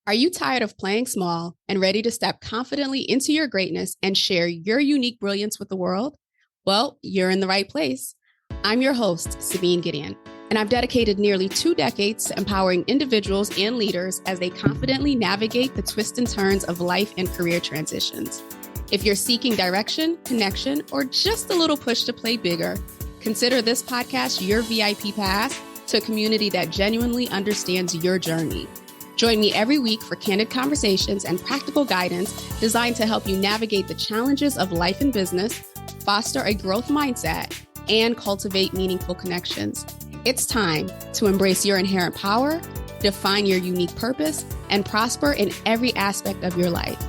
Are you tired of playing small and ready to step confidently into your greatness and share your unique brilliance with the world? Well, you're in the right place. I'm your host, Sabine Gideon, and I've dedicated nearly 2 decades to empowering individuals and leaders as they confidently navigate the twists and turns of life and career transitions. If you're seeking direction, connection, or just a little push to play bigger, consider this podcast your VIP pass to a community that genuinely understands your journey. Join me every week for candid conversations and practical guidance designed to help you navigate the challenges of life and business, foster a growth mindset, and cultivate meaningful connections. It's time to embrace your inherent power, define your unique purpose, and prosper in every aspect of your life.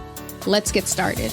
Let's get started.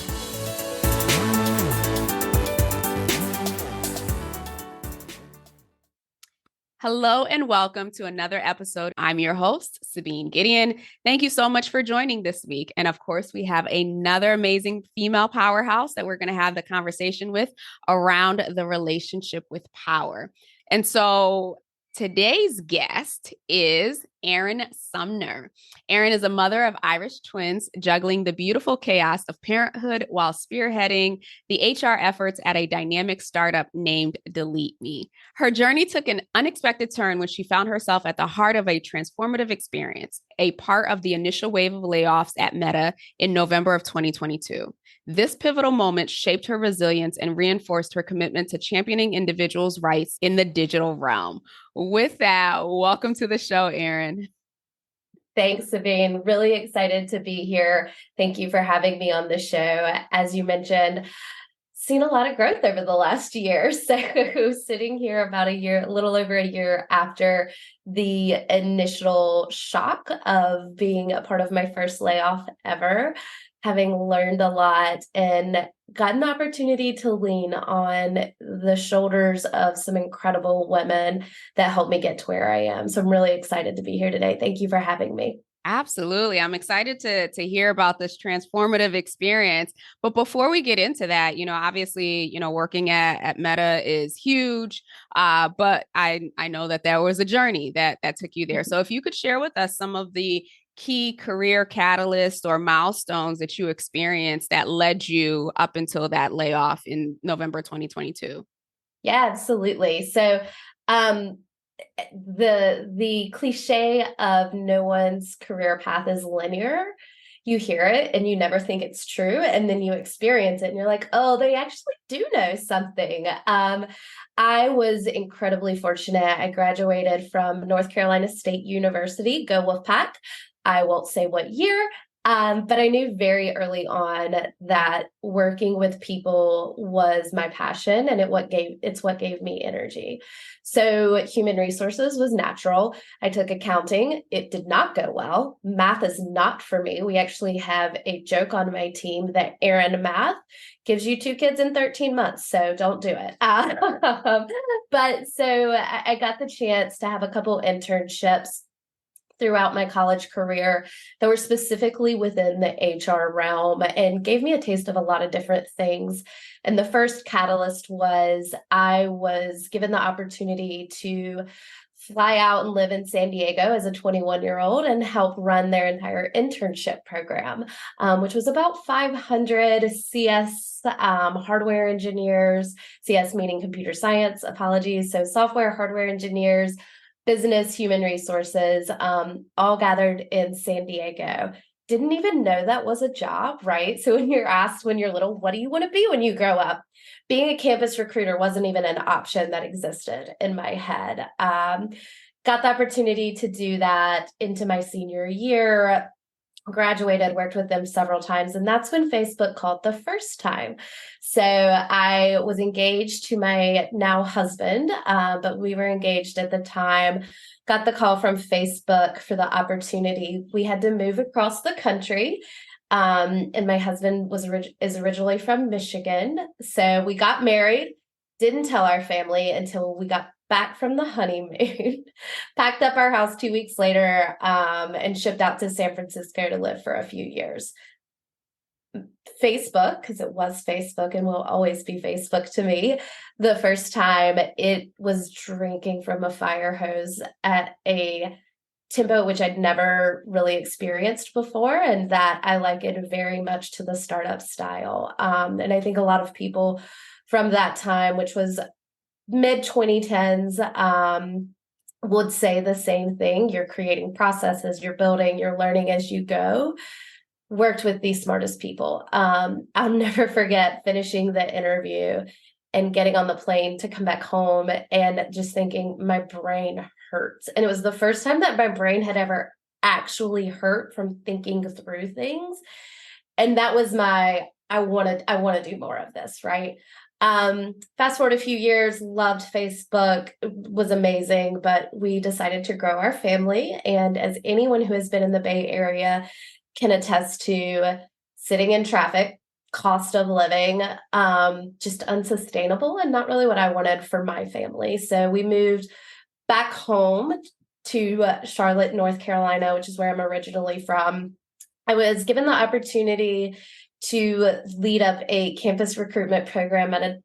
Hello and welcome to another episode. I'm your host, Sabine Gideon. Thank you so much for joining this week. And of course, we have another amazing female powerhouse that we're going to have the conversation with around the relationship with power. And so today's guest is Erin Sumner. Erin is a mother of Irish twins, juggling the beautiful chaos of parenthood while spearheading the HR efforts at a dynamic startup named Delete Me. Her journey took an unexpected turn when she found herself at the heart of a transformative experience, a part of the initial wave of layoffs at Meta in November of 2022. This pivotal moment shaped her resilience and reinforced her commitment to championing individuals' rights in the digital realm. With that, welcome to the show, Erin. Thanks, Sabine. Really excited to be here. Thank you for having me on the show. As you mentioned, seen a lot of growth over the last year. So sitting here about a little over a year after the initial shock of being a part of my first layoff ever, having learned a lot and gotten the opportunity to lean on the shoulders of some incredible women that helped me get to where I am. So I'm really excited to be here today. Thank you for having me. Absolutely. I'm excited to hear about this transformative experience. But before we get into that, obviously, working at Meta is huge. But I know that there was a journey that took you there. So if you could share with us some of the key career catalysts or milestones that you experienced that led you up until that layoff in November 2022. Yeah, absolutely. So the cliche of no one's career path is linear. You hear it and you never think it's true. And then you experience it and you're like, oh, they actually do know something. I was incredibly fortunate. I graduated from North Carolina State University, go Wolfpack. I won't say what year, but I knew very early on that working with people was my passion and it's what gave me energy. So human resources was natural. I took accounting. It did not go well. Math is not for me. We actually have a joke on my team that Erin Math gives you 2 kids in 13 months. So don't do it. But so I got the chance to have a couple internships throughout my college career that were specifically within the HR realm and gave me a taste of a lot of different things. And the first catalyst was I was given the opportunity to fly out and live in San Diego as a 21-year-old and help run their entire internship program, which was about 500 CS hardware engineers, CS meaning computer science, apologies. So software, hardware engineers, business, human resources, all gathered in San Diego. Didn't even know that was a job, right? So when you're asked when you're little, what do you want to be when you grow up? Being a campus recruiter wasn't even an option that existed in my head. Got the opportunity to do that into my senior year, graduated, worked with them several times. And that's when Facebook called the first time. So I was engaged to my now husband, but we were engaged at the time, got the call from Facebook for the opportunity. We had to move across the country. And my husband is originally from Michigan. So we got married, didn't tell our family until we got back from the honeymoon, packed up our house 2 weeks later, and shipped out to San Francisco to live for a few years. Facebook, because it was Facebook and will always be Facebook to me, the first time it was drinking from a fire hose at a tempo at which I'd never really experienced before, and that I like it very much to the startup style. And I think a lot of people from that time, which was mid 2010s, would say the same thing. You're creating processes, you're building, you're learning as you go. Worked with the smartest people. I'll never forget finishing the interview and getting on the plane to come back home and just thinking my brain hurts. And it was the first time that my brain had ever actually hurt from thinking through things. And that was my, I want to do more of this, right? Fast forward a few years, loved Facebook, was amazing, but we decided to grow our family. And as anyone who has been in the Bay Area can attest to, sitting in traffic, cost of living, just unsustainable and not really what I wanted for my family. So we moved back home to Charlotte, North Carolina, which is where I'm originally from. I was given the opportunity to lead up a campus recruitment program at a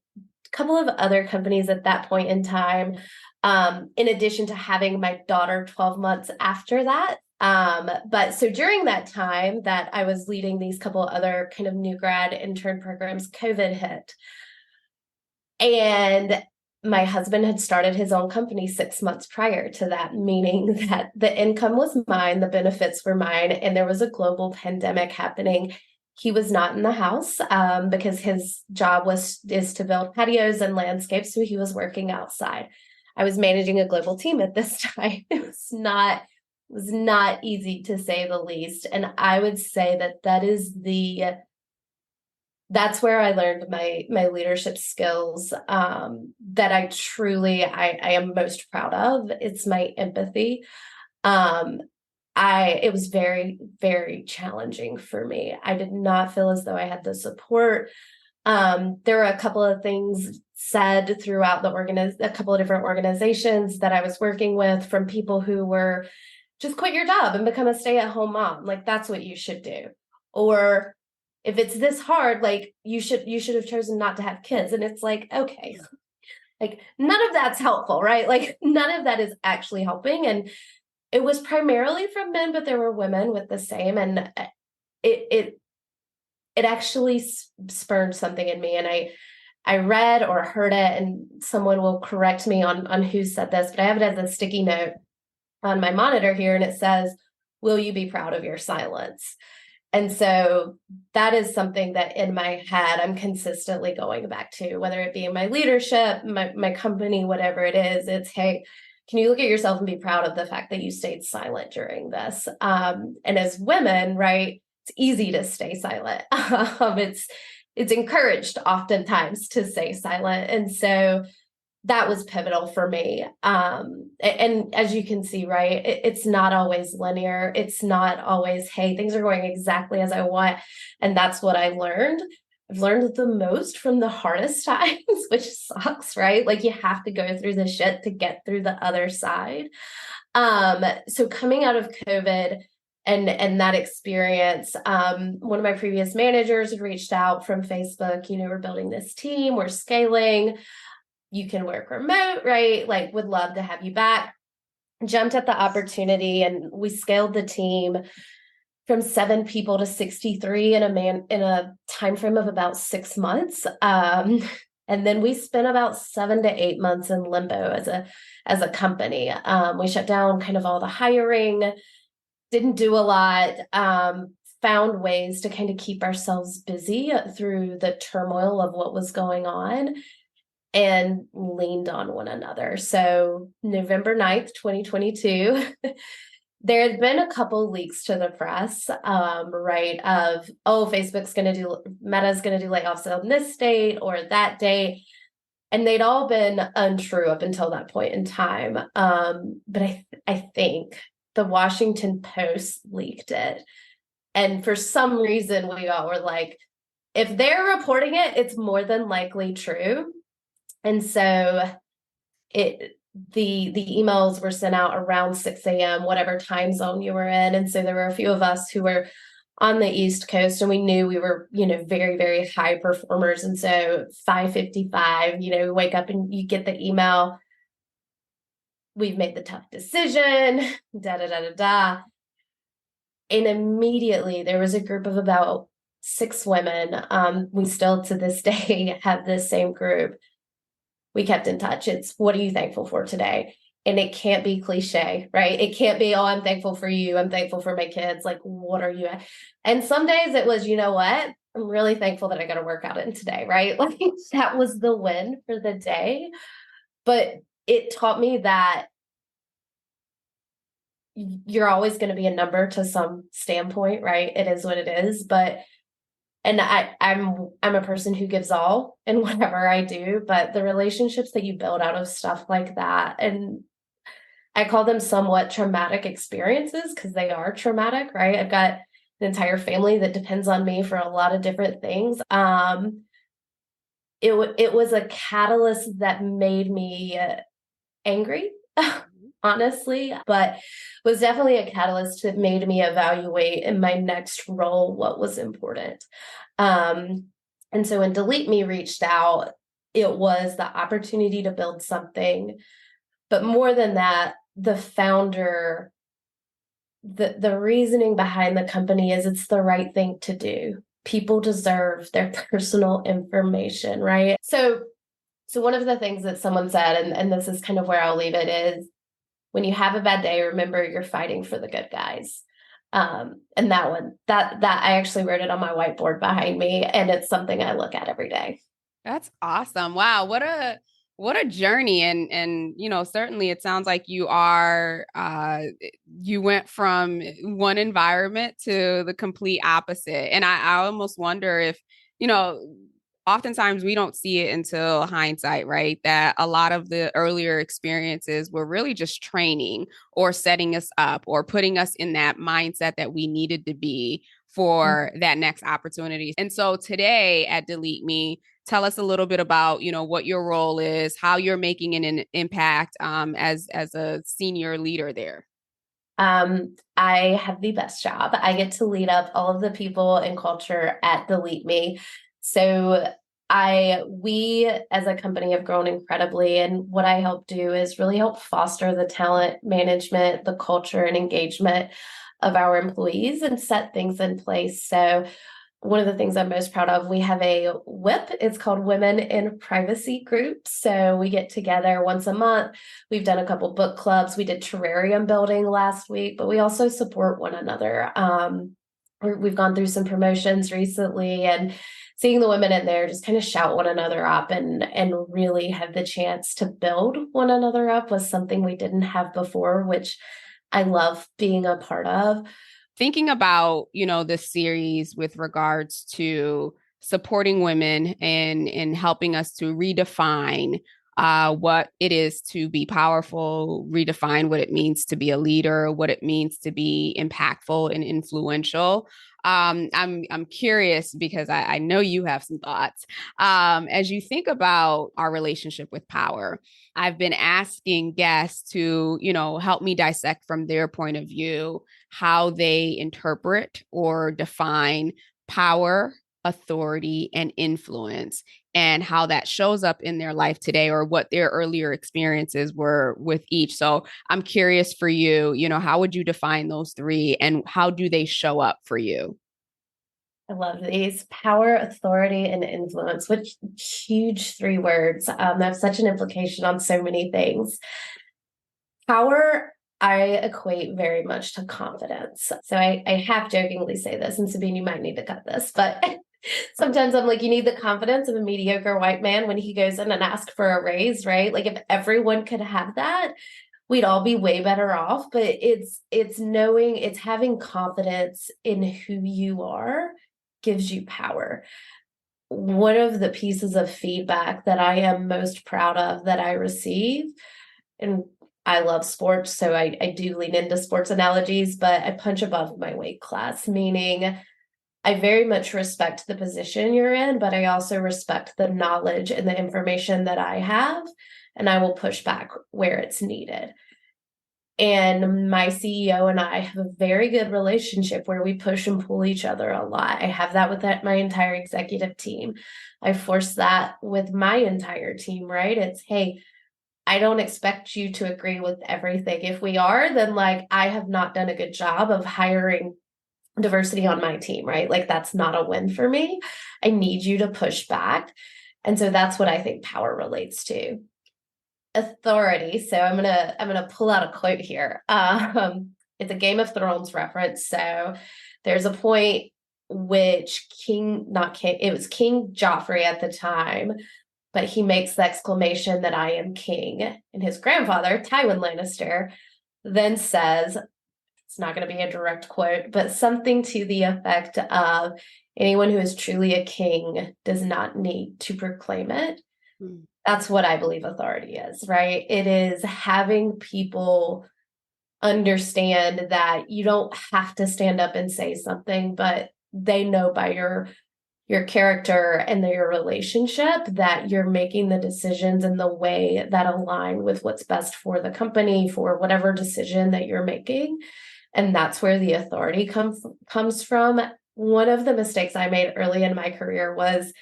couple of other companies at that point in time, in addition to having my daughter 12 months after that. But so during that time that I was leading these couple other kind of new grad intern programs, COVID hit. And my husband had started his own company 6 months prior to that, meaning that the income was mine, the benefits were mine, and there was a global pandemic happening. He was not in the house because his job is to build patios and landscapes, so he was working outside. I was managing a global team at this time. It was not easy, to say the least. And I would say that's where I learned my leadership skills that I am most proud of. It's my empathy. It was very, very challenging for me. I did not feel as though I had the support. There were a couple of things said throughout a couple of different organizations that I was working with from people who were, just quit your job and become a stay-at-home mom. Like, that's what you should do. Or if it's this hard, like, you should have chosen not to have kids. And it's like, okay, like, none of that's helpful, right? Like, none of that is actually helping. And it was primarily from men, but there were women with the same. And it actually spurned something in me. And I read or heard it, and someone will correct me on who said this, but I have it as a sticky note on my monitor here, and it says, "Will you be proud of your silence?" And so that is something that in my head I'm consistently going back to, whether it be in my leadership, my company, whatever it is. It's, hey, can you look at yourself and be proud of the fact that you stayed silent during this? And as women, right, it's easy to stay silent. It's encouraged oftentimes to stay silent. And so that was pivotal for me. And as you can see, right, it's not always linear. It's not always, hey, things are going exactly as I want. And that's what I learned. I've learned the most from the hardest times, which sucks, right? Like, you have to go through the shit to get through the other side. So coming out of COVID and that experience, one of my previous managers had reached out from Facebook, we're building this team, we're scaling. You can work remote, right? Like, would love to have you back. Jumped at the opportunity, and we scaled the team from 7 people to 63 in a time frame of about 6 months. And then we spent about 7 to 8 months in limbo as a company. We shut down kind of all the hiring, didn't do a lot, found ways to kind of keep ourselves busy through the turmoil of what was going on, and leaned on one another. So November 9th, 2022, there had been a couple leaks to the press, right, of, Meta's going to do layoffs on this date or that date. And they'd all been untrue up until that point in time. But I think the Washington Post leaked it. And for some reason, we all were like, if they're reporting it, it's more than likely true. And so the emails were sent out around 6 a.m., whatever time zone you were in. And so there were a few of us who were on the East Coast, and we knew we were, very, very high performers. And so 5:55, we wake up and you get the email. we've made the tough decision, da da da da da. And immediately there was a group of about 6 women. We still to this day have this same group. We kept in touch. It's, what are you thankful for today? And it can't be cliche, right? It can't be, oh, I'm thankful for you. I'm thankful for my kids. Like, what are you? And some days it was, you know what? I'm really thankful that I got to work out in today, right? Like that was the win for the day. But it taught me that you're always going to be a number to some standpoint, right? It is what it is. But and I'm a person who gives all in whatever I do, but the relationships that you build out of stuff like that, and I call them somewhat traumatic experiences because they are traumatic, right? I've got an entire family that depends on me for a lot of different things. It was a catalyst that made me angry, honestly, but was definitely a catalyst that made me evaluate in my next role what was important. And so when Delete Me reached out, it was the opportunity to build something. But more than that, the founder, the reasoning behind the company is it's the right thing to do. People deserve their personal information, right? So one of the things that someone said, and this is kind of where I'll leave it, is when you have a bad day, remember you're fighting for the good guys. And that one, that I actually wrote it on my whiteboard behind me, and it's something I look at every day. That's awesome. Wow, what a journey. And certainly it sounds like you went from one environment to the complete opposite. And I almost wonder if, you know, oftentimes we don't see it until hindsight, right? That a lot of the earlier experiences were really just training or setting us up or putting us in that mindset that we needed to be for that next opportunity. And so today at Delete Me, tell us a little bit about, what your role is, how you're making an impact as a senior leader there. I have the best job. I get to lead up all of the people and culture at Delete Me. So we as a company have grown incredibly, and what I help do is really help foster the talent management, the culture and engagement of our employees and set things in place. So one of the things I'm most proud of, we have a WIP. It's called Women in Privacy Group. So we get together once a month. We've done a couple book clubs. We did terrarium building last week, but we also support one another. We've gone through some promotions recently, and seeing the women in there just kind of shout one another up and really have the chance to build one another up was something we didn't have before, which I love being a part of. Thinking about, this series with regards to supporting women and helping us to redefine what it is to be powerful, redefine what it means to be a leader, what it means to be impactful and influential. I'm curious because I know you have some thoughts. As you think about our relationship with power, I've been asking guests to, help me dissect from their point of view how they interpret or define power, authority, and influence, and how that shows up in their life today or what their earlier experiences were with each. So I'm curious for you, how would you define those three and how do they show up for you? I love these: power, authority, and influence, which huge 3 words have such an implication on so many things. Power, I equate very much to confidence. So I half jokingly say this, and Sabine, you might need to cut this, but sometimes I'm like, you need the confidence of a mediocre white man when he goes in and asks for a raise, right? Like if everyone could have that, we'd all be way better off. But it's knowing, it's having confidence in who you are gives you power. One of the pieces of feedback that I am most proud of that I receive, and I love sports, so I do lean into sports analogies, but I punch above my weight class, meaning I very much respect the position you're in, but I also respect the knowledge and the information that I have, and I will push back where it's needed. And my CEO and I have a very good relationship where we push and pull each other a lot. I have that with my entire executive team. I force that with my entire team, right? It's, hey, I don't expect you to agree with everything. If we are, then like I have not done a good job of hiring diversity on my team, right? Like that's not a win for me. I need you to push back. And so that's what I think power relates to. Authority. So I'm gonna pull out a quote here. It's a Game of Thrones reference. So there's a point which not King, it was King Joffrey at the time, but he makes the exclamation that I am king. And his grandfather, Tywin Lannister, then says, it's not going to be a direct quote, but something to the effect of anyone who is truly a king does not need to proclaim it. Mm. That's what I believe authority is, right? It is having people understand that you don't have to stand up and say something, but they know by your character and your relationship that you're making the decisions in the way that align with what's best for the company, for whatever decision that you're making. And that's where the authority comes from. One of the mistakes I made early in my career was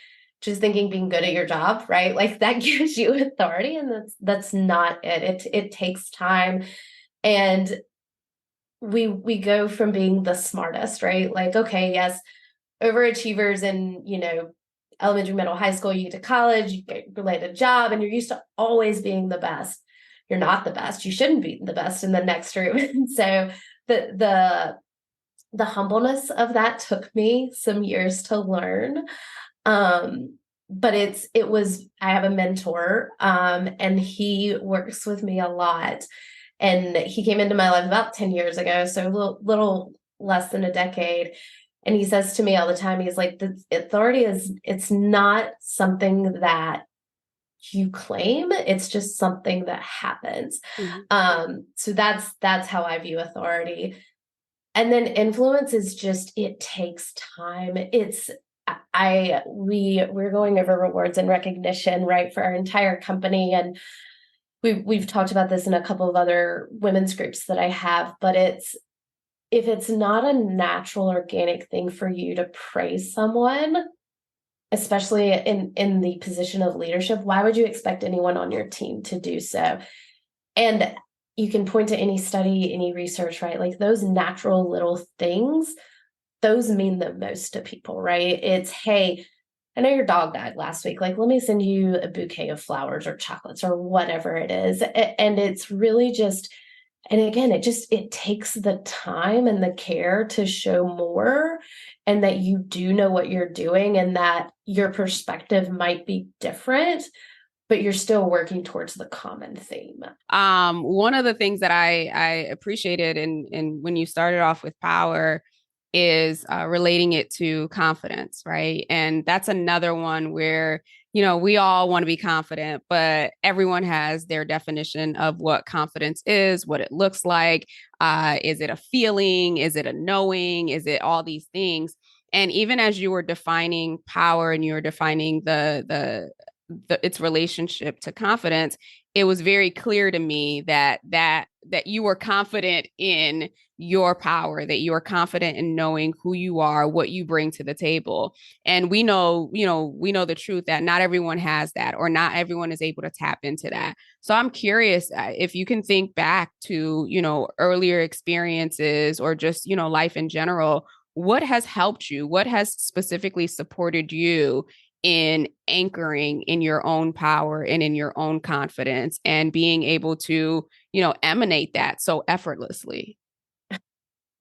just thinking being good at your job, right? Like that gives you authority, and that's not it. It takes time. And we go from being the smartest, right? Like, okay, yes, overachievers in, elementary, middle, high school, you get to college, you get a job, and you're used to always being the best. You're not the best. You shouldn't be the best in the next room. And so the humbleness of that took me some years to learn. But I have a mentor, and he works with me a lot. And he came into my life about 10 years ago, so a little less than a decade. And he says to me all the time, he's like, the authority it's not something that you claim, it's just something that happens. Mm-hmm. So that's how I view authority. And then influence is just, it takes time. We're going over rewards and recognition, right, for our entire company. And we've talked about this in a couple of other women's groups that I have, but if it's not a natural, organic thing for you to praise someone, especially in the position of leadership, why would you expect anyone on your team to do so? And you can point to any study, any research, right? Like those natural little things, those mean the most to people, right? It's, hey, I know your dog died last week. Like, let me send you a bouquet of flowers or chocolates or whatever it is. And it's really just, and again, it takes the time and the care to show more, and that you do know what you're doing, and that your perspective might be different, but you're still working towards the common theme. One of the things that I appreciated in when you started off with power is relating it to confidence, right? And that's another one where, we all want to be confident, but everyone has their definition of what confidence is, what it looks like. Is it a feeling? Is it a knowing? Is it all these things? And even as you were defining power and you were defining its relationship to confidence, it was very clear to me that you were confident in your power, that you are confident in knowing who you are, what you bring to the table. And we know the truth that not everyone has that, or not everyone is able to tap into that. So I'm curious if you can think back to, earlier experiences, or just, life in general. What has helped you? What has specifically supported you in anchoring in your own power and in your own confidence, and being able to, emanate that so effortlessly?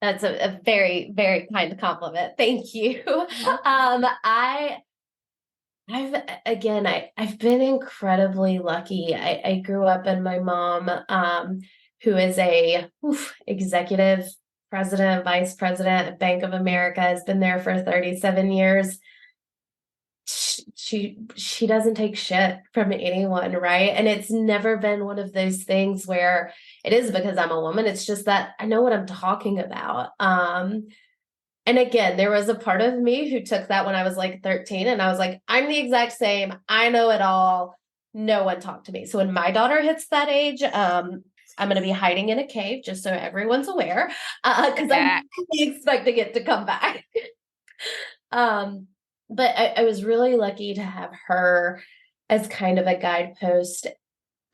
That's a very, very kind compliment. Thank you. I've been incredibly lucky. I grew up, and my mom, who is a executive president, vice president at Bank of America, has been there for 37 years. She doesn't take shit from anyone, right? And it's never been one of those things where it is because I'm a woman. It's just that I know what I'm talking about. And again, there was a part of me who took that when I was like 13, and I was like, I'm the exact same. I know it all. No one talked to me. So when my daughter hits that age, I'm going to be hiding in a cave, just so everyone's aware, because I'm expecting it to come back. But I was really lucky to have her as kind of a guidepost.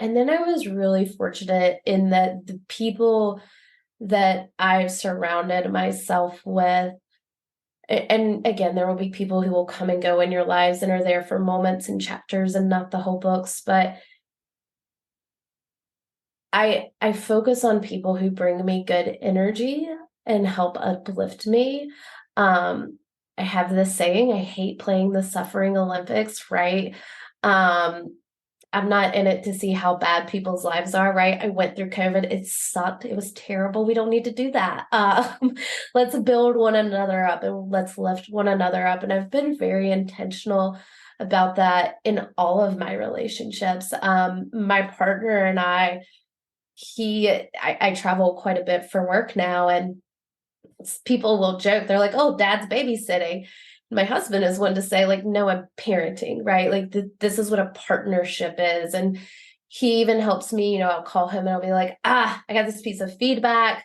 And then I was really fortunate in that the people that I've surrounded myself with, and again, there will be people who will come and go in your lives and are there for moments and chapters and not the whole books, but I focus on people who bring me good energy and help uplift me. I have this saying, I hate playing the suffering Olympics, right? Um, I'm not in it to see how bad people's lives are, right? I went through COVID. It sucked. It was terrible. We don't need to do that. Let's build one another up and let's lift one another up. And I've been very intentional about that in all of my relationships. My partner and I travel quite a bit for work now, and people will joke. They're like, "Oh, dad's babysitting." My husband is one to say, like, "No, I'm parenting," right? Like, this is what a partnership is. And he even helps me, I'll call him and I'll be like, I got this piece of feedback.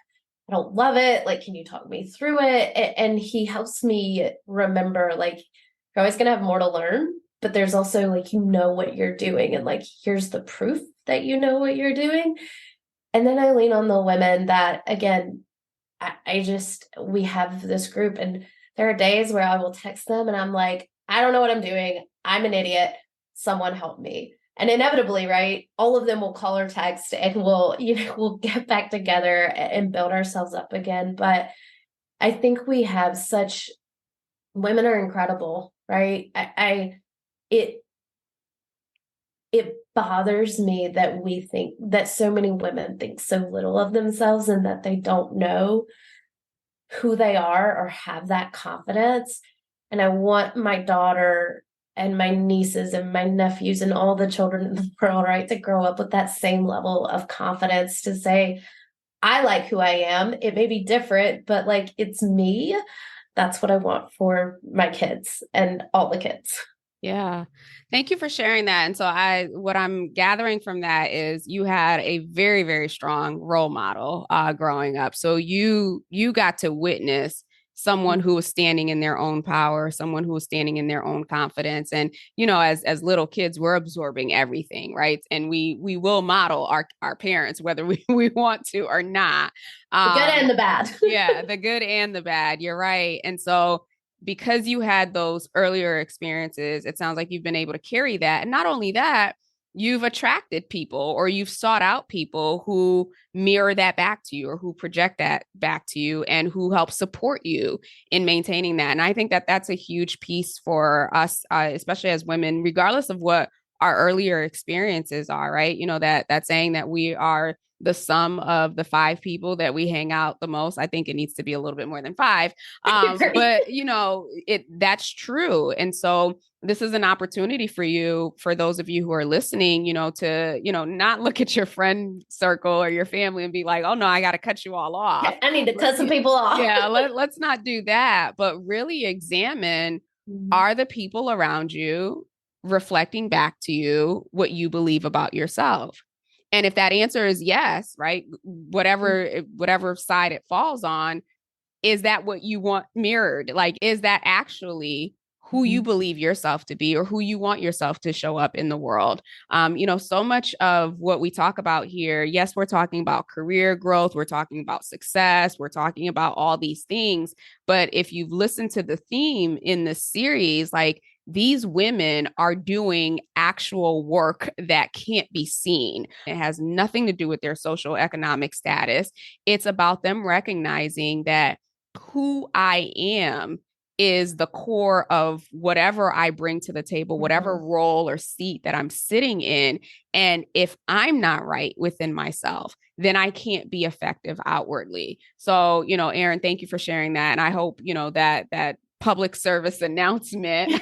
I don't love it. Like, can you talk me through it? And he helps me remember, like, you're always going to have more to learn, but there's also like, what you're doing. And like, here's the proof that you know what you're doing. And then I lean on the women that, again, we have this group, and there are days where I will text them and I'm like, I don't know what I'm doing. I'm an idiot. Someone help me. And inevitably, right, all of them will call or text and we'll get back together and build ourselves up again. But I think we have women are incredible, right? It, it bothers me that we think that so many women think so little of themselves and that they don't know who they are or have that confidence. And I want my daughter and my nieces and my nephews and all the children in the world, right, to grow up with that same level of confidence to say, I like who I am. It may be different, but like it's me. That's what I want for my kids and all the kids. Yeah. Thank you for sharing that. And so what I'm gathering from that is you had a very, very strong role model growing up. So you got to witness someone who was standing in their own power, someone who was standing in their own confidence. And, as little kids, we're absorbing everything, right? And we will model our parents, whether we want to or not. The good and the bad. Yeah, the good and the bad. You're right. And so because you had those earlier experiences, it sounds like you've been able to carry that. And not only that, you've attracted people or you've sought out people who mirror that back to you or who project that back to you and who help support you in maintaining that. And I think that that's a huge piece for us, especially as women, regardless of what our earlier experiences are, right? That saying that we are the sum of the five people that we hang out the most. I think it needs to be a little bit more than five. But that's true. And so this is an opportunity for you, for those of you who are listening, to, not look at your friend circle or your family and be like, oh no, I got to cut you all off. I need to cut some people off. Yeah. Let's not do that, but really examine, are the people around you reflecting back to you what you believe about yourself? And if that answer is yes, right, whatever side it falls on, is that what you want mirrored? Like, is that actually who you believe yourself to be or who you want yourself to show up in the world? So much of what we talk about here, yes, we're talking about career growth, we're talking about success, we're talking about all these things. But if you've listened to the theme in this series, like, these women are doing actual work that can't be seen. It has nothing to do with their social economic status. It's about them recognizing that who I am is the core of whatever I bring to the table, whatever role or seat that I'm sitting in. And if I'm not right within myself, then I can't be effective outwardly. So, Erin, thank you for sharing that. And I hope, that public service announcement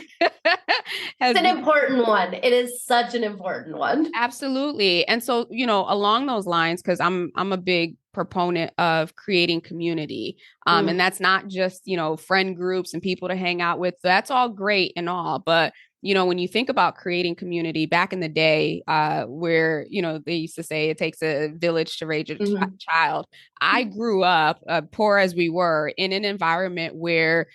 it's an important one. It is such an important one. Absolutely. And so, along those lines, because I'm a big proponent of creating community. And that's not just, friend groups and people to hang out with. That's all great and all. But when you think about creating community back in the day, where, they used to say it takes a village to raise a Mhm. child. I grew up, poor as we were, in an environment where,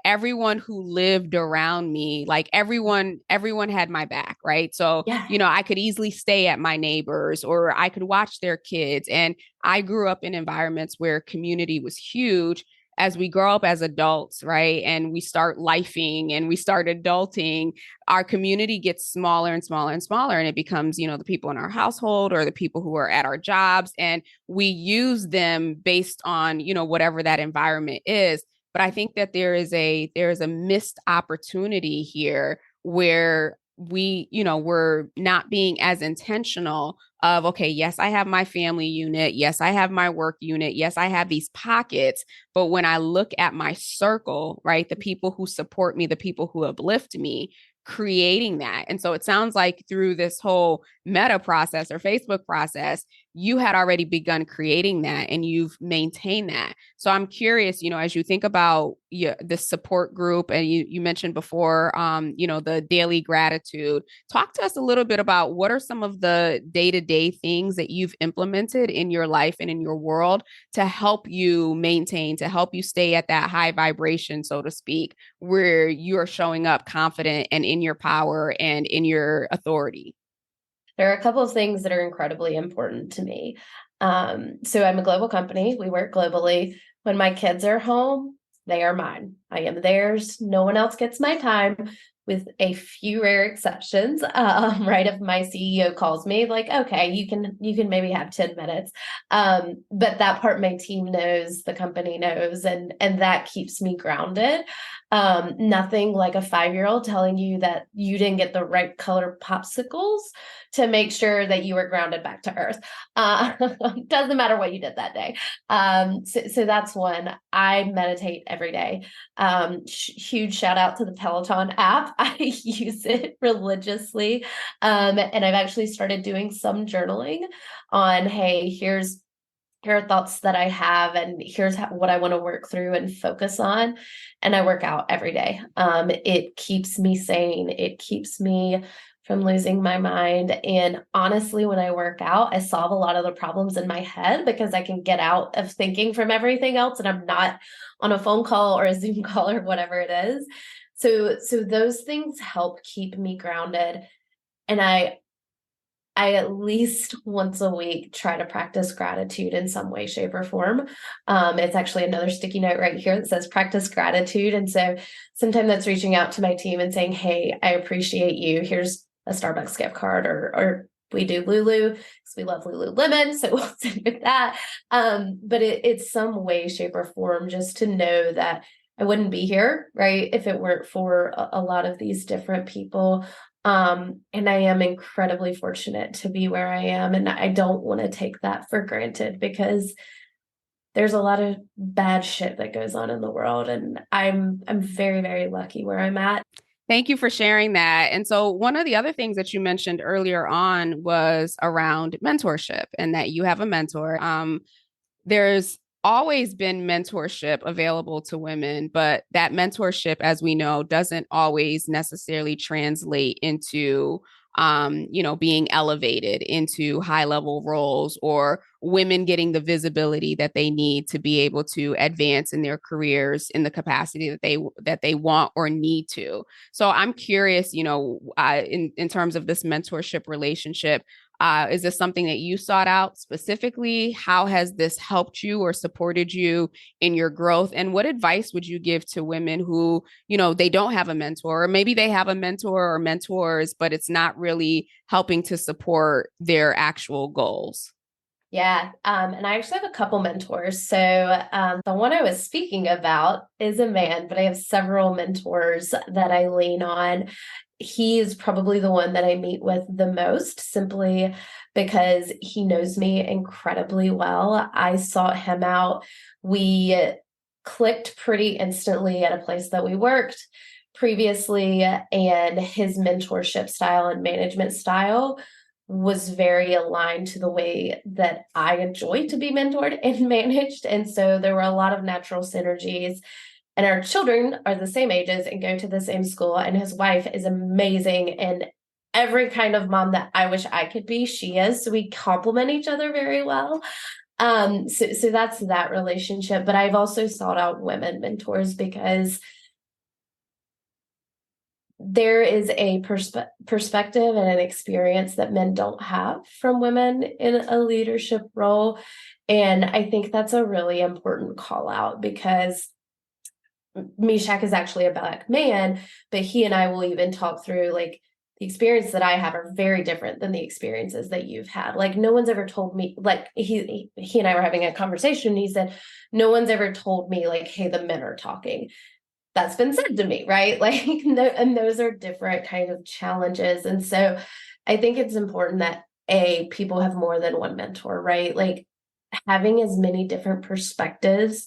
everyone who lived around me, like everyone had my back, right? So, Yeah. I could easily stay at my neighbors or I could watch their kids. And I grew up in environments where community was huge. As we grow up as adults, right, and we start lifing and we start adulting, our community gets smaller and smaller and smaller, and it becomes, the people in our household or the people who are at our jobs, and we use them based on, whatever that environment is. But I think that there is a missed opportunity here where we're not being as intentional of, okay, yes, I have my family unit, yes, I have my work unit, yes, I have these pockets, but when I look at my circle, right, the people who support me, the people who uplift me, creating that. And so it sounds like through this whole Meta process or Facebook process, you had already begun creating that and you've maintained that. So I'm curious, as you think about the support group, and you mentioned before, the daily gratitude, talk to us a little bit about what are some of the day-to-day things that you've implemented in your life and in your world to help you maintain, to help you stay at that high vibration, so to speak, where you are showing up confident and in your power and in your authority. There are a couple of things that are incredibly important to me. So I'm a global company. We work globally. When my kids are home, they are mine. I am theirs. No one else gets my time, with a few rare exceptions. Right, if my CEO calls me, like, okay, you can maybe have 10 minutes. But that part my team knows, the company knows, and that keeps me grounded. Nothing like a 5-year-old telling you that you didn't get the right color popsicles to make sure that you were grounded back to earth. Doesn't matter what you did that day. So that's one. I meditate every day. Huge shout out to the Peloton app. I use it religiously. And I've actually started doing some journaling on, hey, here are thoughts that I have, and here's what I want to work through and focus on. And I work out every day. It keeps me sane. It keeps me from losing my mind. And honestly, when I work out, I solve a lot of the problems in my head because I can get out of thinking from everything else, and I'm not on a phone call or a Zoom call or whatever it is. So those things help keep me grounded. And I at least once a week try to practice gratitude in some way, shape, or form. It's actually another sticky note right here that says practice gratitude. And so sometimes that's reaching out to my team and saying, hey, I appreciate you. Here's a Starbucks gift card, or we do Lulu because we love Lululemon. So we'll send with that. But it's some way, shape, or form just to know that I wouldn't be here, right, if it weren't for a lot of these different people. And I am incredibly fortunate to be where I am. And I don't want to take that for granted because there's a lot of bad shit that goes on in the world. And I'm very, very lucky where I'm at. Thank you for sharing that. And so, one of the other things that you mentioned earlier on was around mentorship and that you have a mentor. There's always been mentorship available to women, but that mentorship, as we know, doesn't always necessarily translate into being elevated into high level roles or women getting the visibility that they need to be able to advance in their careers in the capacity that they want or need to. So I'm curious, in terms of this mentorship relationship, is this something that you sought out specifically? How has this helped you or supported you in your growth? And what advice would you give to women who, they don't have a mentor, or maybe they have a mentor or mentors, but it's not really helping to support their actual goals? Yeah. And I actually have a couple mentors. So the one I was speaking about is a man, but I have several mentors that I lean on. He is probably the one that I meet with the most, simply because he knows me incredibly well. I sought him out. We clicked pretty instantly at a place that we worked previously, and his mentorship style and management style was very aligned to the way that I enjoy to be mentored and managed. And so there were a lot of natural synergies. and our children are the same ages and go to the same school. And his wife is amazing. And every kind of mom that I wish I could be, she is. So we complement each other very well. So that's that relationship. But I've also sought out women mentors because there is a perspective and an experience that men don't have from women in a leadership role. And I think that's a really important call out because Meshach is actually a Black man, but he and I will even talk through like the experience that I have are very different than the experiences that you've had. Like no one's ever told me, like he and I were having a conversation and he said, no one's ever told me like, hey, the men are talking. That's been said to me, right? Like, and those are different kind of challenges. And so I think it's important that people have more than one mentor, right? Like having as many different perspectives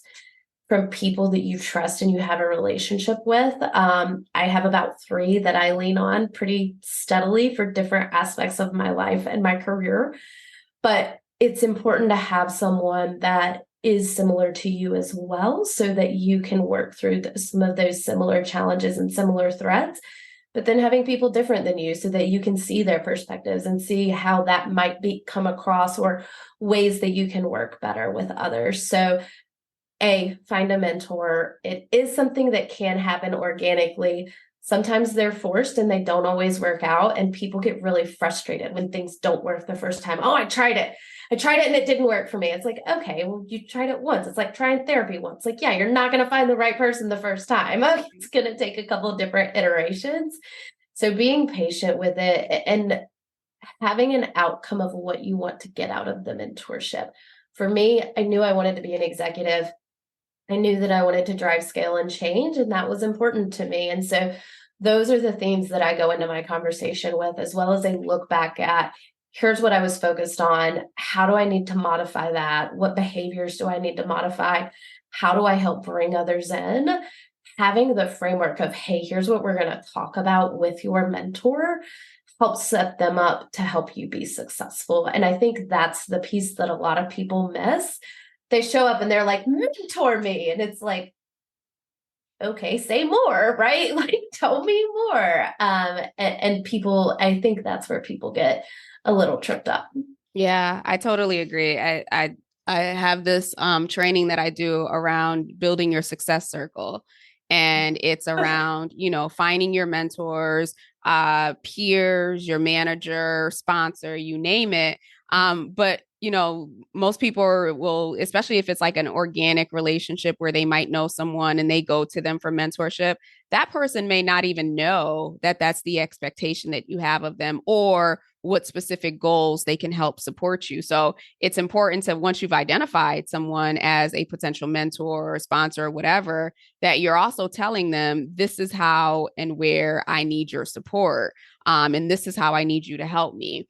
from people that you trust and you have a relationship with. I have about 3 that I lean on pretty steadily for different aspects of my life and my career. But it's important to have someone that is similar to you as well so that you can work through some of those similar challenges and similar threats, but then having people different than you so that you can see their perspectives and see how that might come across or ways that you can work better with others. So find a mentor. It is something that can happen organically. Sometimes they're forced and they don't always work out. And people get really frustrated when things don't work the first time. Oh, I tried it and it didn't work for me. It's like, okay, well, you tried it once. It's like trying therapy once. Like, yeah, you're not going to find the right person the first time. It's going to take a couple of different iterations. So being patient with it and having an outcome of what you want to get out of the mentorship. For me, I knew I wanted to be an executive. I knew that I wanted to drive scale and change, and that was important to me. And so those are the themes that I go into my conversation with, as well as I look back at here's what I was focused on. How do I need to modify that? What behaviors do I need to modify? How do I help bring others in? Having the framework of, hey, here's what we're going to talk about with your mentor helps set them up to help you be successful. And I think that's the piece that a lot of people miss. They show up and they're like, mentor me. And it's like, okay, say more, right? Like, tell me more. And people, I think that's where people get a little tripped up. Yeah, I totally agree. I have this training that I do around building your success circle. And it's around, finding your mentors, peers, your manager, sponsor, you name it. But most people will, especially if it's like an organic relationship where they might know someone and they go to them for mentorship, that person may not even know that that's the expectation that you have of them or what specific goals they can help support you. So it's important to, once you've identified someone as a potential mentor or sponsor or whatever, that you're also telling them, this is how and where I need your support. And this is how I need you to help me.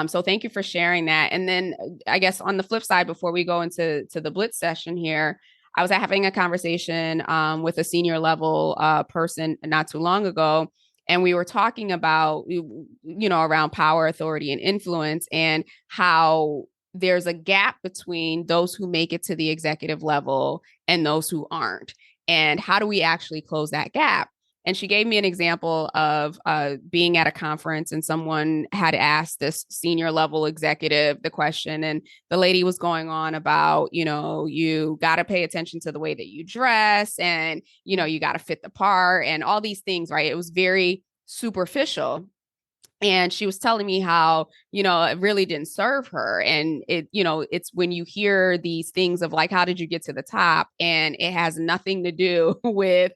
So thank you for sharing that. And then I guess on the flip side, before we go into the Blitz session here, I was having a conversation with a senior level person not too long ago. And we were talking about, around power, authority, and influence, and how there's a gap between those who make it to the executive level and those who aren't. And how do we actually close that gap? And she gave me an example of being at a conference and someone had asked this senior level executive the question. And the lady was going on about, you got to pay attention to the way that you dress and, you got to fit the part and all these things, right? It was very superficial. And she was telling me how, it really didn't serve her. And it's when you hear these things of like, how did you get to the top? And it has nothing to do with,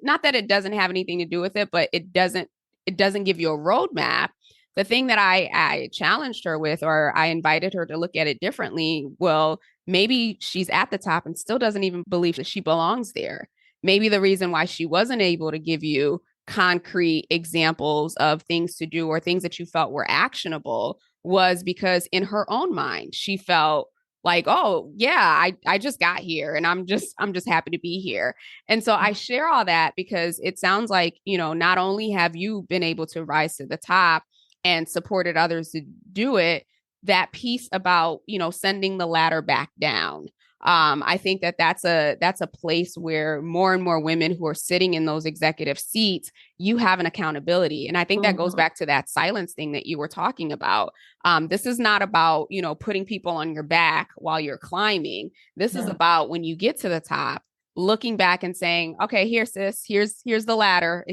not that it doesn't have anything to do with it, but it doesn't give you a roadmap. The thing that I challenged her with, or I invited her to look at it differently. Well, maybe she's at the top and still doesn't even believe that she belongs there. Maybe the reason why she wasn't able to give you concrete examples of things to do or things that you felt were actionable was because in her own mind, she felt like, oh yeah, I just got here and I'm just happy to be here. And so I share all that because it sounds like, not only have you been able to rise to the top and supported others to do it, that piece about, sending the ladder back down I think that that's a place where more and more women who are sitting in those executive seats, you have an accountability. And I think that goes Mhm. back to that silence thing that you were talking about. This is not about, putting people on your back while you're climbing. This is No. about when you get to the top, looking back and saying, okay, here, sis, here's the ladder.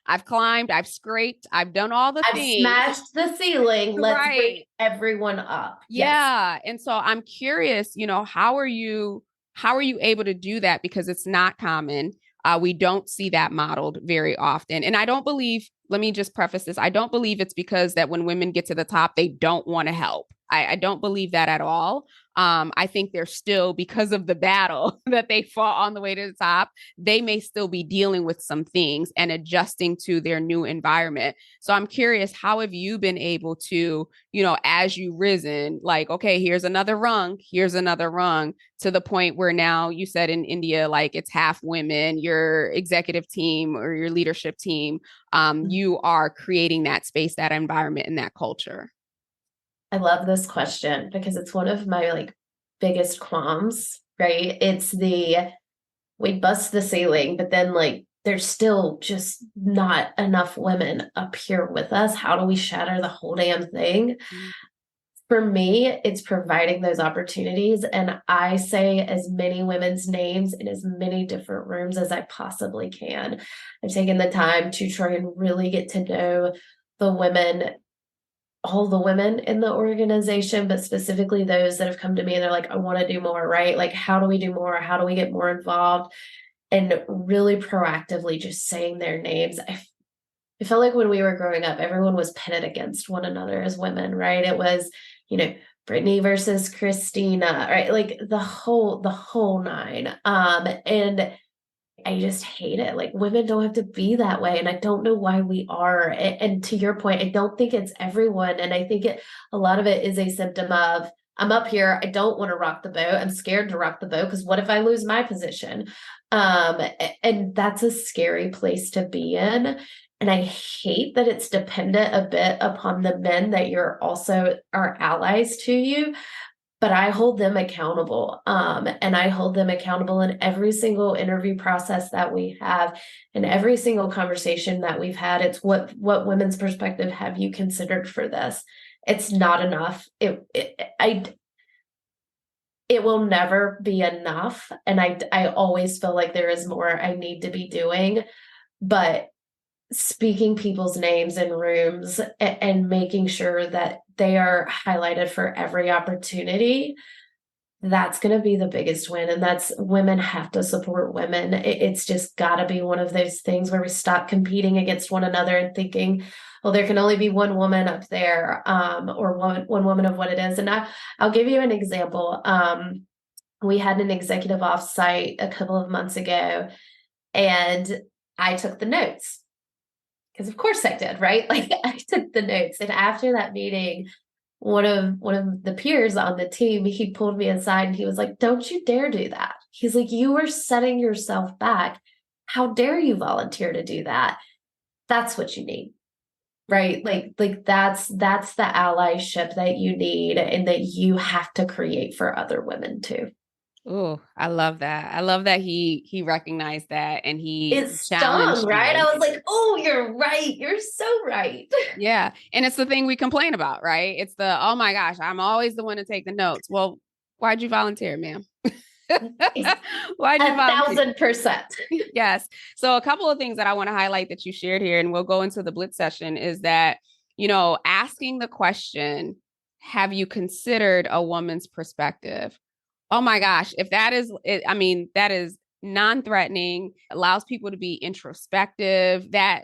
I've climbed, I've scraped, I've done all the I've things. smashed the ceiling. Let's bring Right. everyone up. Yes. Yeah. And so I'm curious, how are you able to do that? Because it's not common. We don't see that modeled very often. And I don't believe, let me just preface this. I don't believe it's because that when women get to the top, they don't want to help. I don't believe that at all. I think they're still, because of the battle that they fought on the way to the top, they may still be dealing with some things and adjusting to their new environment. So I'm curious, how have you been able to, as you risen, like, okay, here's another rung, to the point where now you said in India, like it's half women, your executive team or your leadership team, you are creating that space, that environment, and that culture. I love this question because it's one of my like biggest qualms, right? It's the we bust the ceiling, but then like there's still just not enough women up here with us. How do we shatter the whole damn thing? For me, it's providing those opportunities. And I say as many women's names in as many different rooms as I possibly can. I've taken the time to try and really get to know the women, all the women in the organization, but specifically those that have come to me and they're like, I want to do more, right? Like, how do we do more? How do we get more involved? And really proactively just saying their names. I felt like when we were growing up, everyone was pitted against one another as women, right? It was, you know, Brittany versus Christina, right? Like the whole nine. And I just hate it. Like women don't have to be that way. And I don't know why we are. And to your point, I don't think it's everyone. And I think a lot of it is a symptom of I'm up here. I don't want to rock the boat. I'm scared to rock the boat because what if I lose my position? And that's a scary place to be in. And I hate that it's dependent a bit upon the men that you're also are allies to you, but I hold them accountable. And I hold them accountable in every single interview process that we have, in every single conversation that we've had. It's what women's perspective have you considered for this? It's not enough. It will never be enough. And I always feel like there is more I need to be doing. But speaking people's names in rooms and making sure that they are highlighted for every opportunity, that's going to be the biggest win. And that's women have to support women. It's just got to be one of those things where we stop competing against one another and thinking, well, there can only be one woman up there, or one woman of what it is. And I'll give you an example. We had an executive offsite a couple of months ago, and I took the notes because of course I did, right? Like I took the notes. And after that meeting, one of the peers on the team, he pulled me aside and he was like, don't you dare do that. He's like, you are setting yourself back. How dare you volunteer to do that? That's what you need. Right. Like that's the allyship that you need and that you have to create for other women too. Oh, I love that. I love that he recognized that and he It stung, challenged right? you. I was like, oh, you're right. You're so right. Yeah. And it's the thing we complain about, right? It's the, oh my gosh, I'm always the one to take the notes. Well, why'd you volunteer, ma'am? Why'd you volunteer? 1,000%. Yes. So a couple of things that I want to highlight that you shared here, and we'll go into the blitz session, is that, asking the question, have you considered a woman's perspective? Oh my gosh, if that is it, I mean, that is non-threatening, allows people to be introspective. That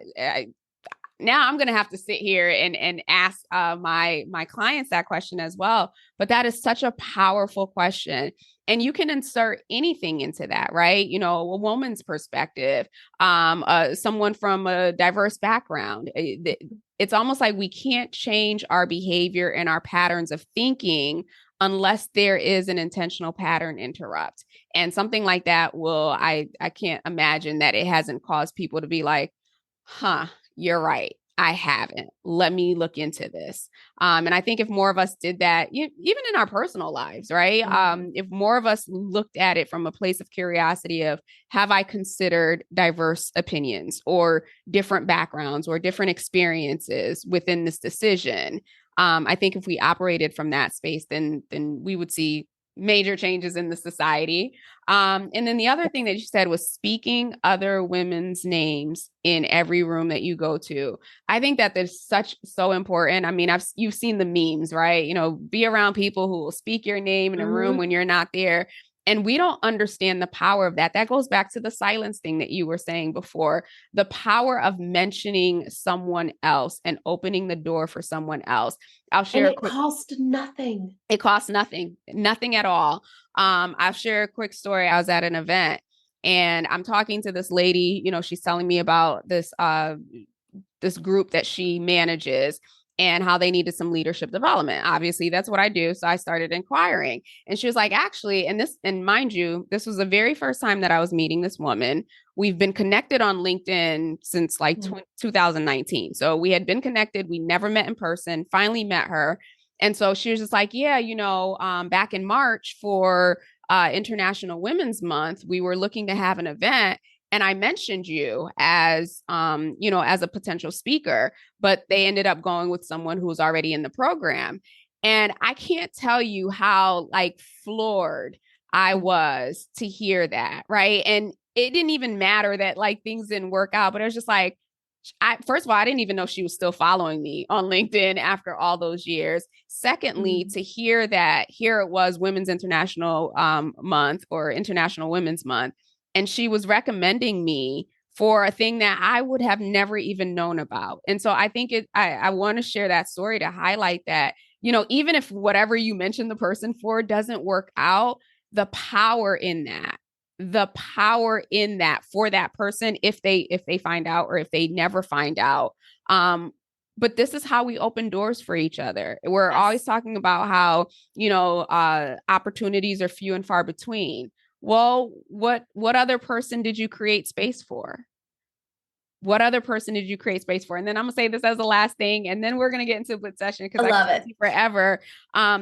now I'm going to have to sit here and ask my clients that question as well. But that is such a powerful question. And you can insert anything into that, right? A woman's perspective, someone from a diverse background. It's almost like we can't change our behavior and our patterns of thinking unless there is an intentional pattern interrupt. And something like that I can't imagine that it hasn't caused people to be like, huh, you're right. I haven't. Let me look into this. And I think if more of us did that, even in our personal lives, right? If more of us looked at it from a place of curiosity of, have I considered diverse opinions or different backgrounds or different experiences within this decision? I think if we operated from that space, then we would see major changes in the society. And then the other thing that you said was speaking other women's names in every room that you go to. I think that there's so important. I mean, you've seen the memes, right? You know, be around people who will speak your name in a room when you're not there. And we don't understand the power of that. That goes back to the silence thing that you were saying before, the power of mentioning someone else and opening the door for someone else. I'll share and it cost nothing. It costs nothing at all. I'll share a quick story. I was at an event and I'm talking to this lady, you know, she's telling me about this group that she manages and how they needed some leadership development. Obviously, that's what I do. So I started inquiring. And she was like, actually, and mind you, this was the very first time that I was meeting this woman. We've been connected on LinkedIn since like 2019. So we had been connected. We never met in person, finally met her. And so she was just like, yeah, you know, back in March for International Women's Month, we were looking to have an event. And I mentioned you as, you know, as a potential speaker, but they ended up going with someone who was already in the program. And I can't tell you how like floored I was to hear that. Right. And it didn't even matter that like things didn't work out, but it was just like, first of all, I didn't even know she was still following me on LinkedIn after all those years. Secondly, to hear that here it was Women's International Month or International Women's Month, and she was recommending me for a thing that I would have never even known about. And so I think I want to share that story to highlight that, you know, even if whatever you mentioned the person for doesn't work out, the power in that for that person, if they find out or if they never find out. But this is how we open doors for each other. We're always talking about how, you know, opportunities are few and far between. Well, what other person did you create space for? What other person did you create space for? And then I'm gonna say this as the last thing, and then we're gonna get into a blitz session because I love it forever.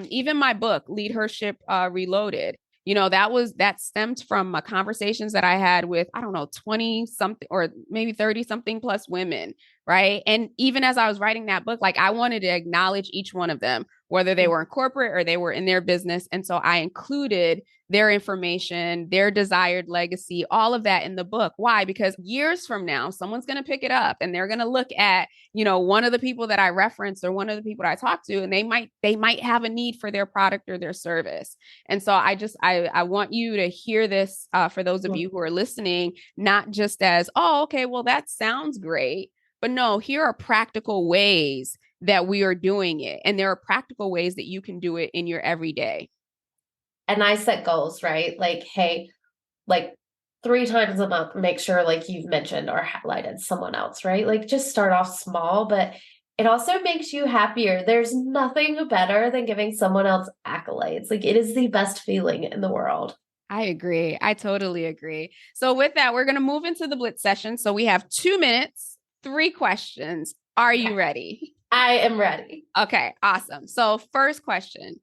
Even my book, Leadership Reloaded, you know, that stemmed from conversations that I had with, I don't know, 20 something or maybe 30 something plus women. Right. And even as I was writing that book, like I wanted to acknowledge each one of them, whether they were in corporate or they were in their business. And so I included their information, their desired legacy, all of that in the book. Why? Because years from now, someone's going to pick it up and they're going to look at, you know, one of the people that I referenced or one of the people that I talked to, and they might have a need for their product or their service. And so I want you to hear this for those of you who are listening, not just as, oh, okay, well, that sounds great. But no, here are practical ways that we are doing it. And there are practical ways that you can do it in your everyday. And I set goals, right? Like, hey, like 3 times a month, make sure like you've mentioned or highlighted someone else, right? Like just start off small, but it also makes you happier. There's nothing better than giving someone else accolades. Like it is the best feeling in the world. I agree. I totally agree. So with that, we're going to move into the blitz session. So we have 2 minutes, 3 questions. Are you ready? I am ready. Okay, awesome. So first question,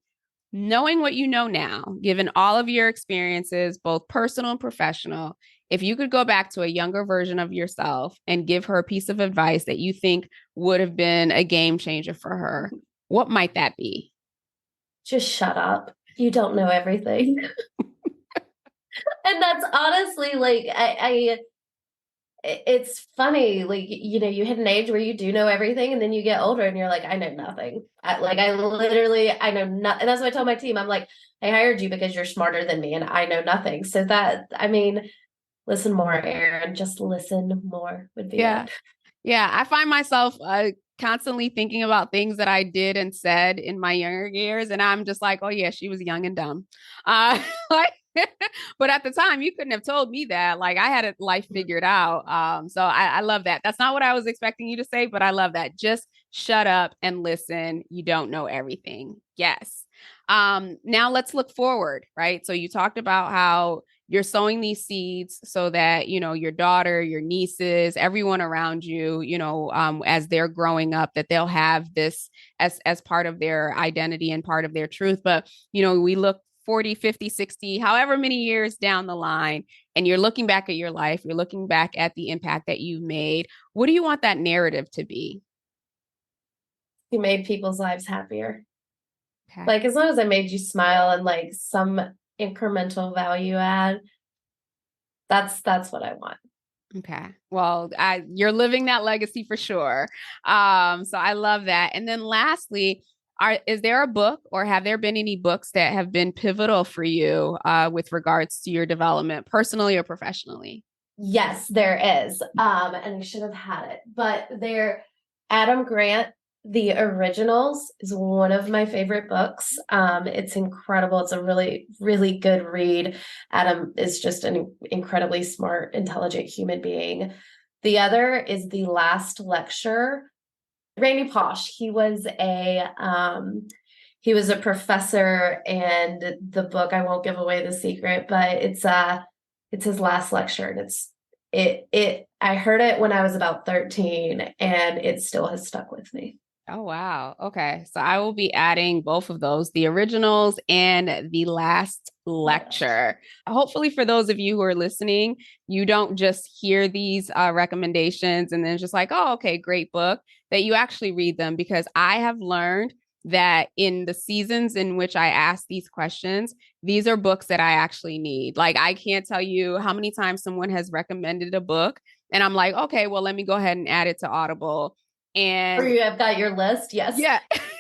knowing what you know now, given all of your experiences, both personal and professional, if you could go back to a younger version of yourself and give her a piece of advice that you think would have been a game changer for her, what might that be? Just shut up. You don't know everything. And that's honestly like, it's funny, like, you know, you hit an age where you do know everything and then you get older and you're like, I know nothing. I know nothing. And that's what I tell my team. I'm like, I hired you because you're smarter than me and I know nothing. So that, I mean, listen more, Erin, just listen more would be it. Yeah. I find myself constantly thinking about things that I did and said in my younger years. And I'm just like, oh yeah, she was young and dumb. Like, but at the time you couldn't have told me that. Like I had a life figured out. So I love that. That's not what I was expecting you to say, but I love that. Just shut up and listen. You don't know everything. Yes. Now let's look forward, right? So you talked about how you're sowing these seeds so that, your daughter, your nieces, everyone around you, as they're growing up, that they'll have this as part of their identity and part of their truth. But, we look 40, 50, 60, however many years down the line, and you're looking back at your life, you're looking back at the impact that you've made. What do you want that narrative to be? You made people's lives happier. Okay. Like, as long as I made you smile and like some incremental value add, that's what I want. Okay. Well, you're living that legacy for sure. So I love that. And then lastly, is there a book, or have there been any books that have been pivotal for you with regards to your development, personally or professionally? Yes, there is. And I should have had it, but Adam Grant, The Originals, is one of my favorite books. It's incredible. It's a really, really good read. Adam is just an incredibly smart, intelligent human being. The other is The Last Lecture. Randy Pausch, he was a professor, and the book, I won't give away the secret, but it's his last lecture, and I heard it when I was about 13, and it still has stuck with me. Oh, wow. Okay. So I will be adding both of those, The Originals and The Last Lecture. Hopefully, for those of you who are listening, you don't just hear these recommendations and then just like, oh, okay, great book, that you actually read them, because I have learned that in the seasons in which I ask these questions, these are books that I actually need. Like, I can't tell you how many times someone has recommended a book and I'm like, okay, well, let me go ahead and add it to Audible. And or you have got your list. Yes. Yeah,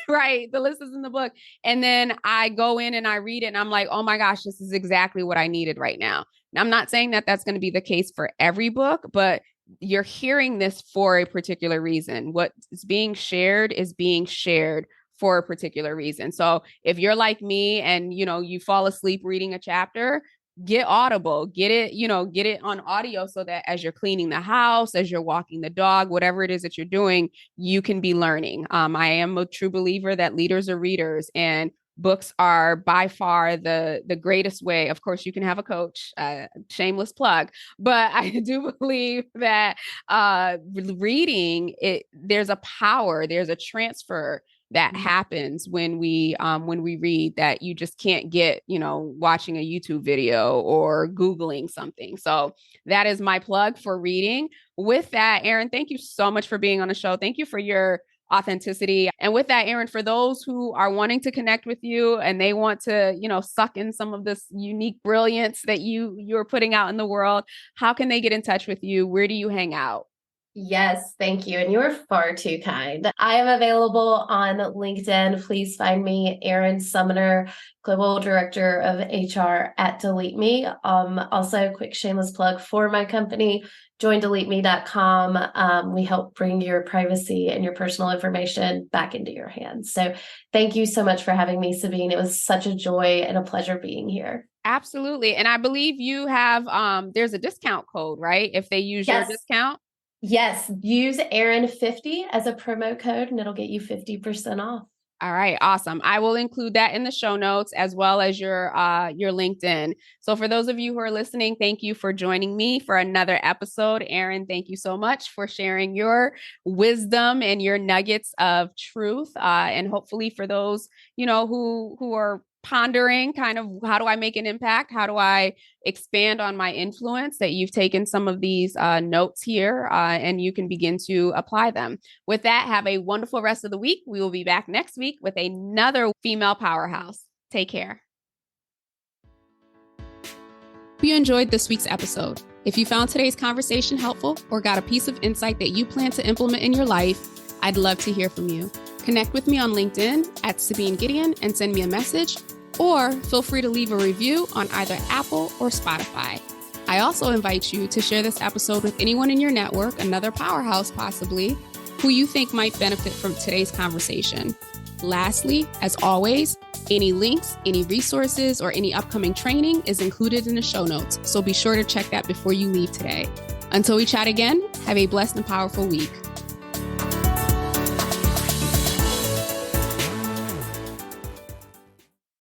right. The list is in the book. And then I go in and I read it and I'm like, oh my gosh, this is exactly what I needed right now. Now, I'm not saying that that's going to be the case for every book, but you're hearing this for a particular reason. What is being shared is being shared for a particular reason. So if you're like me and, you fall asleep reading a chapter, get Audible, get it on audio, so that as you're cleaning the house, as you're walking the dog, whatever it is that you're doing, you can be learning. I am a true believer that leaders are readers, and books are by far the greatest way. Of course, you can have a coach, shameless plug, but I do believe that reading it, there's a power, there's a transfer that happens when we read, that you just can't get, watching a YouTube video or Googling something. So that is my plug for reading. With that, Erin, thank you so much for being on the show. Thank you for your authenticity. And with that, Erin, for those who are wanting to connect with you and they want to, suck in some of this unique brilliance that you're putting out in the world, how can they get in touch with you? Where do you hang out? Yes, thank you. And you are far too kind. I am available on LinkedIn. Please find me, Erin Sumner, Global Director of HR at Delete Me. Also, a quick shameless plug for my company, joindeleteme.com. We help bring your privacy and your personal information back into your hands. So thank you so much for having me, Sabine. It was such a joy and a pleasure being here. Absolutely. And I believe you have, there's a discount code, right? If they use your discount. Yes, use Erin50 as a promo code and it'll get you 50% off. All right, awesome. I will include that in the show notes, as well as your LinkedIn. So for those of you who are listening, thank you for joining me for another episode. Erin, thank you so much for sharing your wisdom and your nuggets of truth. And hopefully for those, who are pondering kind of, how do I make an impact? How do I expand on my influence, that you've taken some of these notes here and you can begin to apply them. With that, have a wonderful rest of the week. We will be back next week with another female powerhouse. Take care. Hope you enjoyed this week's episode. If you found today's conversation helpful or got a piece of insight that you plan to implement in your life, I'd love to hear from you. Connect with me on LinkedIn at Sabine Gideon and send me a message, or feel free to leave a review on either Apple or Spotify. I also invite you to share this episode with anyone in your network, another powerhouse possibly, who you think might benefit from today's conversation. Lastly, as always, any links, any resources, or any upcoming training is included in the show notes, so be sure to check that before you leave today. Until we chat again, have a blessed and powerful week.